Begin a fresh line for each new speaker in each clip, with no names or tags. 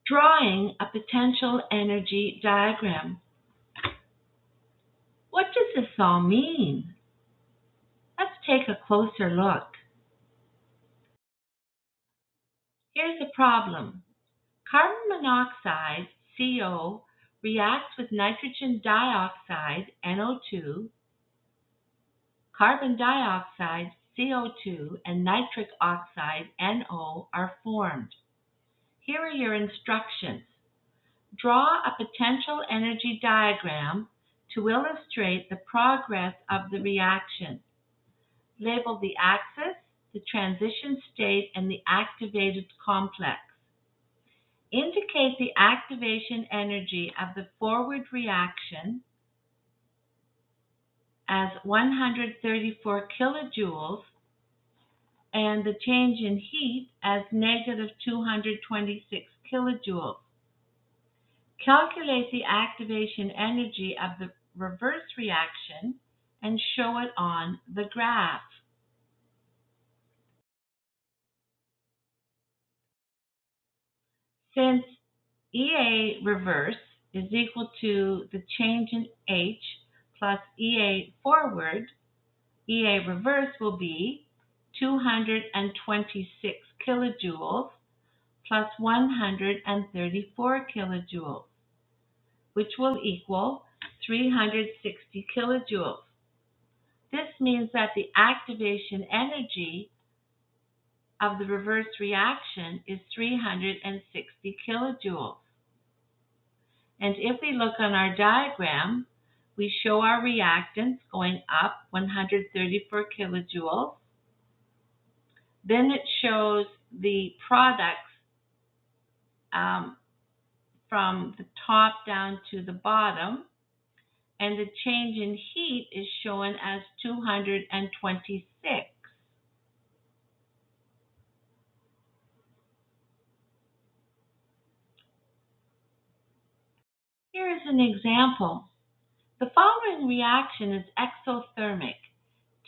Drawing a potential energy diagram. What does this all mean? Let's take a closer look. Here's the problem. Carbon monoxide, CO, reacts with nitrogen dioxide, NO2, carbon dioxide, CO2, and nitric oxide, NO, are formed. Here are your instructions. Draw a potential energy diagram to illustrate the progress of the reaction. Label the axis, the transition state, and the activated complex. Indicate the activation energy of the forward reaction as 134 kilojoules and the change in heat as negative 226 kilojoules. Calculate the activation energy of the reverse reaction and show it on the graph. Since EA reverse is equal to the change in H plus EA forward, EA reverse will be 226 kilojoules plus 134 kilojoules, which will equal 360 kilojoules. This means that the activation energy of the reverse reaction is 360 kilojoules. And if we look on our diagram, we show our reactants going up 134 kilojoules. Then it shows the products from the top down to the bottom, and the change in heat is shown as 226. Here is an example. The following reaction is exothermic.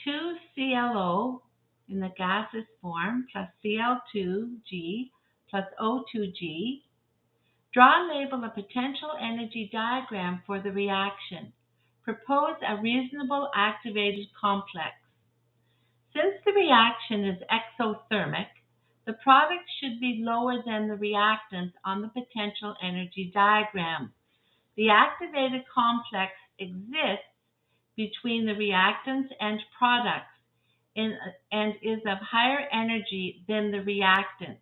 2ClO in the gaseous form plus Cl2G plus O2G. Draw and label a potential energy diagram for the reaction. Propose a reasonable activated complex. Since the reaction is exothermic, the product should be lower than the reactants on the potential energy diagram. The activated complex exists between the reactants and products and is of higher energy than the reactants.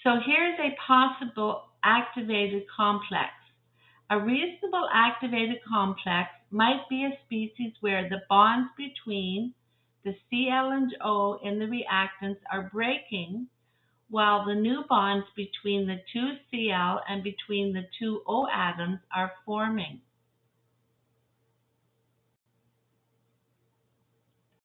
So here's a possible activated complex. A reasonable activated complex might be a species where the bonds between the Cl and O in the reactants are breaking, while the new bonds between the two Cl and between the two O atoms are forming.